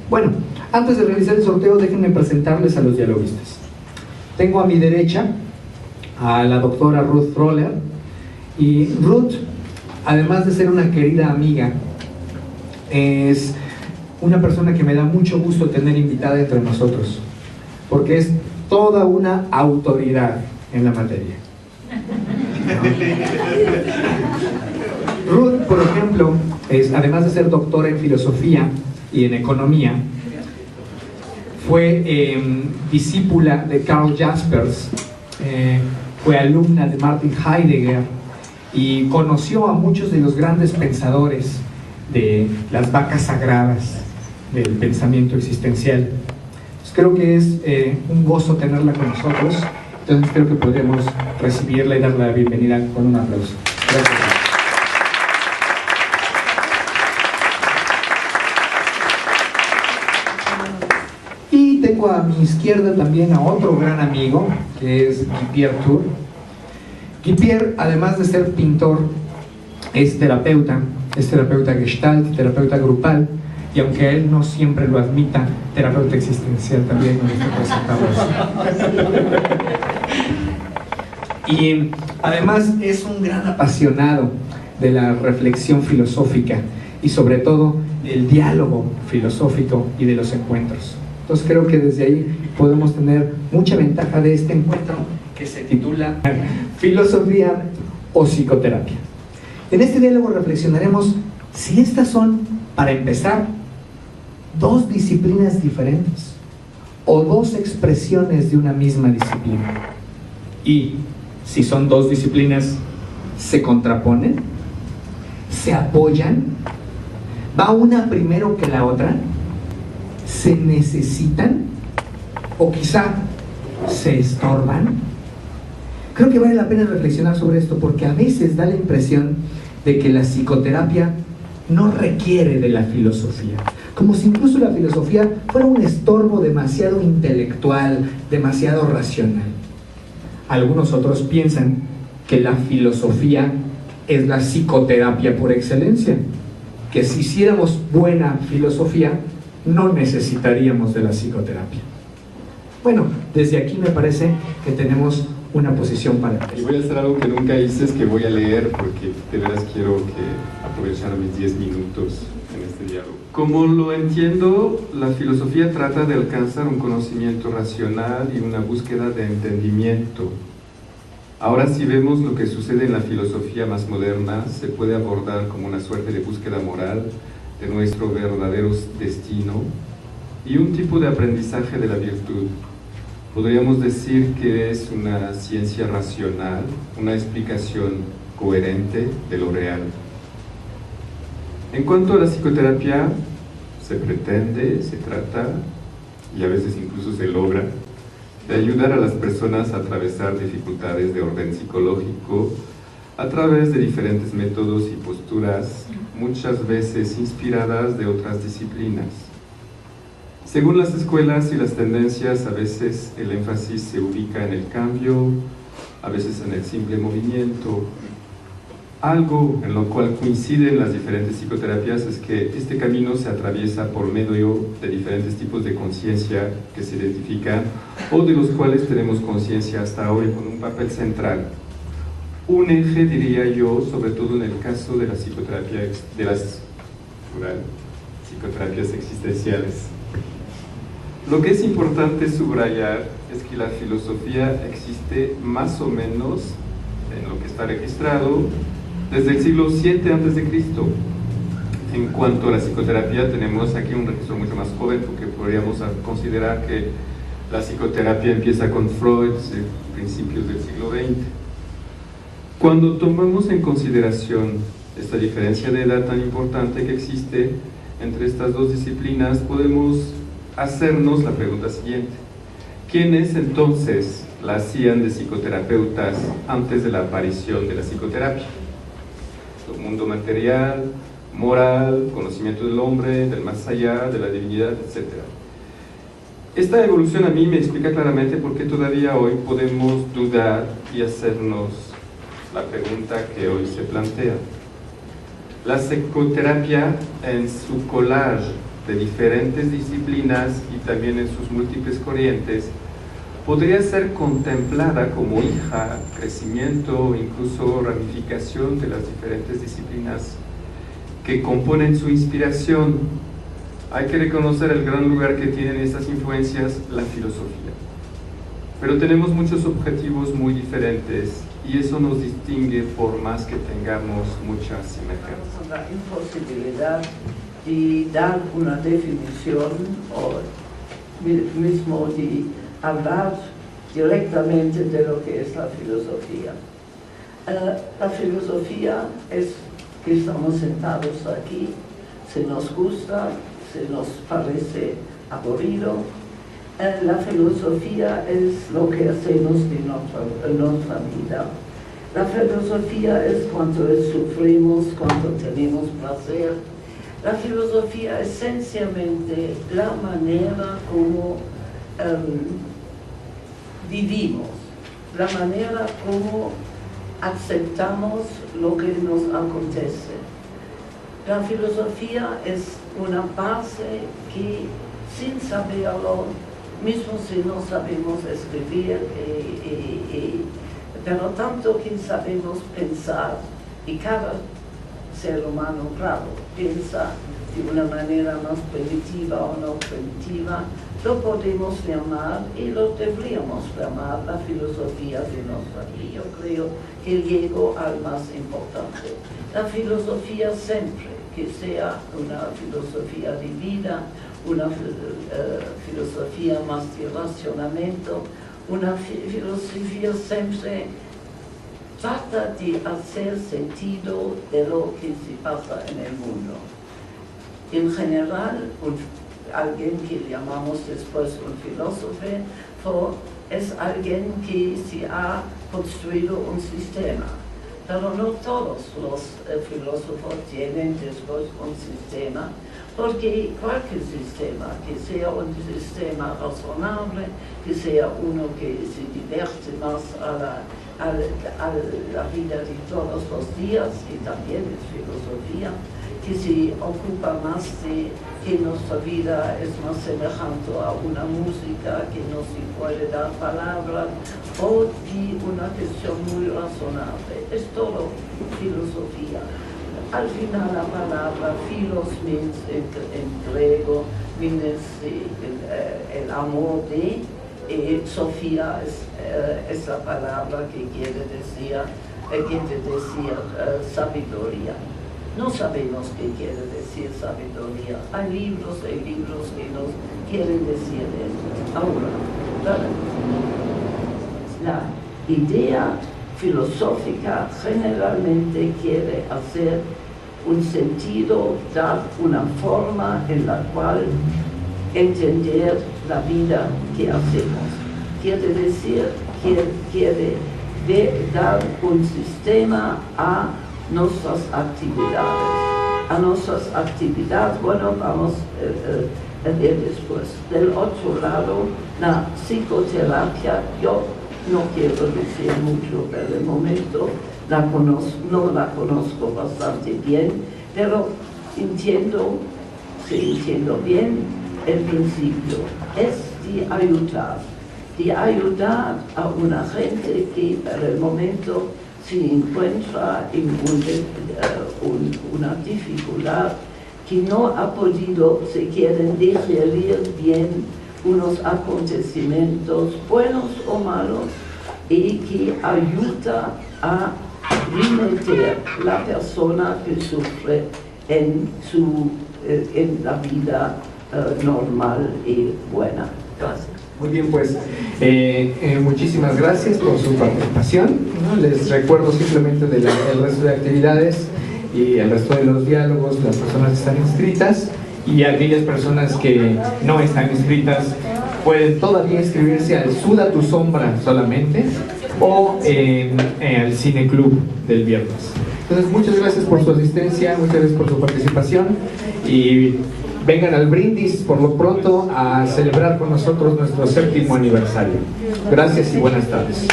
Bueno, antes de realizar el sorteo, déjenme presentarles a los dialoguistas. Tengo a mi derecha a la doctora Ruth Roller, y Ruth, además de ser una querida amiga, es una persona que me da mucho gusto tener invitada entre nosotros, porque es toda una autoridad en la materia. Ruth, por ejemplo, además de ser doctora en filosofía y en economía, fue discípula de Karl Jaspers, fue alumna de Martin Heidegger y conoció a muchos de los grandes pensadores de las vacas sagradas del pensamiento existencial. Pues creo que es un gozo tenerla con nosotros, entonces creo que podremos recibirla y darle la bienvenida con un aplauso. Gracias. Y tengo a mi izquierda también a otro gran amigo, que es Guy-Pierre Tour. Guy-Pierre, además de ser pintor, es terapeuta gestalt, terapeuta grupal, y aunque él no siempre lo admita, terapeuta existencial también, nos presentamos. Y además es un gran apasionado de la reflexión filosófica y sobre todo el diálogo filosófico y de los encuentros. Entonces creo que desde ahí podemos tener mucha ventaja de este encuentro que se titula Filosofía o Psicoterapia. En este diálogo reflexionaremos si estas son, para empezar, dos disciplinas diferentes o dos expresiones de una misma disciplina. Y si son dos disciplinas, ¿se contraponen? ¿Se apoyan? ¿Va una primero que la otra? ¿Se necesitan? ¿O quizá se estorban? Creo que vale la pena reflexionar sobre esto, porque a veces da la impresión de que la psicoterapia no requiere de la filosofía, como si incluso la filosofía fuera un estorbo demasiado intelectual, demasiado racional. Algunos otros piensan que la filosofía es la psicoterapia por excelencia, que si hiciéramos buena filosofía no necesitaríamos de la psicoterapia. Bueno, desde aquí me parece que tenemos una posición para y voy a hacer algo que nunca hice, es que voy a leer, porque de veras quiero aprovechar mis 10 minutos en este diálogo. Como lo entiendo, la filosofía trata de alcanzar un conocimiento racional y una búsqueda de entendimiento. Ahora, si vemos lo que sucede en la filosofía más moderna, se puede abordar como una suerte de búsqueda moral de nuestro verdadero destino y un tipo de aprendizaje de la virtud. Podríamos decir que es una ciencia racional, una explicación coherente de lo real. En cuanto a la psicoterapia, se pretende, se trata, y a veces incluso se logra, de ayudar a las personas a atravesar dificultades de orden psicológico a través de diferentes métodos y posturas, muchas veces inspiradas de otras disciplinas. Según las escuelas y las tendencias, a veces el énfasis se ubica en el cambio, a veces en el simple movimiento. Algo en lo cual coinciden las diferentes psicoterapias es que este camino se atraviesa por medio de diferentes tipos de conciencia que se identifican o de los cuales tenemos conciencia hasta hoy con un papel central. Un eje, diría yo, sobre todo en el caso de la psicoterapia, de las psicoterapias existenciales. Lo que es importante subrayar es que la filosofía existe más o menos, en lo que está registrado, desde el siglo VII a.C. En cuanto a la psicoterapia, tenemos aquí un registro mucho más joven, porque podríamos considerar que la psicoterapia empieza con Freud, principios del siglo XX. Cuando tomamos en consideración esta diferencia de edad tan importante que existe entre estas dos disciplinas, podemos hacernos la pregunta siguiente: ¿quiénes entonces la hacían de psicoterapeutas antes de la aparición de la psicoterapia? El mundo material, moral, conocimiento del hombre, del más allá, de la divinidad, etc. Esta evolución a mí me explica claramente por qué todavía hoy podemos dudar y hacernos la pregunta que hoy se plantea. La psicoterapia, en su collage de diferentes disciplinas y también en sus múltiples corrientes, podría ser contemplada como hija, crecimiento o incluso ramificación de las diferentes disciplinas que componen su inspiración. Hay que reconocer el gran lugar que tienen estas influencias la filosofía. Pero tenemos muchos objetivos muy diferentes y eso nos distingue por más que tengamos muchas semejanzas. La imposibilidad de dar una definición o mismo de hablar directamente de lo que es la filosofía. La filosofía es que estamos sentados aquí, si nos gusta, si nos parece aburrido. La filosofía es lo que hacemos en nuestra vida. La filosofía es cuando sufrimos, cuando tenemos placer. La filosofía es esencialmente la manera como vivimos, la manera como aceptamos lo que nos acontece. La filosofía es una base que, sin saberlo, mismo si no sabemos escribir, pero tanto que sabemos pensar, y cada ser humano, claro, piensa de una manera más primitiva o no primitiva, lo podemos llamar y lo deberíamos llamar la filosofía de nuestra vida. Yo creo que llego al más importante. La filosofía siempre, que sea una filosofía de vida, una filosofía más de racionamiento, una filosofía siempre trata de hacer sentido de lo que se pasa en el mundo. En general, alguien que llamamos después un filósofo es alguien que se ha construido un sistema. Pero no todos los filósofos tienen después un sistema, porque cualquier sistema, que sea un sistema razonable, que sea uno que se divierte más a la vida de todos los días, y también es filosofía, que se ocupa más de que nuestra vida es más semejante a una música que no se puede dar palabras, o de una cuestión muy razonable. Es todo filosofía. Al final la palabra philos means en griego means el amor de, Sofía es la palabra que quiere decir sabiduría. No sabemos qué quiere decir sabiduría. Hay libros que nos quieren decir esto. Ahora, la idea filosófica generalmente quiere hacer un sentido, dar una forma en la cual entender la vida que hacemos. Quiere decir, quiere dar un sistema a nuestras actividades. Bueno, vamos a ver después. Del otro lado, la psicoterapia, yo no quiero decir mucho por el momento, no la conozco bastante bien, pero entiendo bien el principio. Es de ayudar a una gente que por el momento se encuentra en una dificultad, que no ha podido, si quieren, digerir bien unos acontecimientos buenos o malos, y que ayuda a remeter la persona que sufre en la vida normal y buena. Gracias. Muy bien, pues muchísimas gracias por su participación, ¿no? Les recuerdo simplemente el resto de actividades y el resto de los diálogos, las personas que están inscritas, y aquellas personas que no están inscritas pueden todavía inscribirse al Suda tu Sombra solamente, o al Cine Club del viernes. Entonces, muchas gracias por su asistencia, muchas gracias por su participación, y vengan al brindis por lo pronto a celebrar con nosotros nuestro 7º aniversario. Gracias y buenas tardes.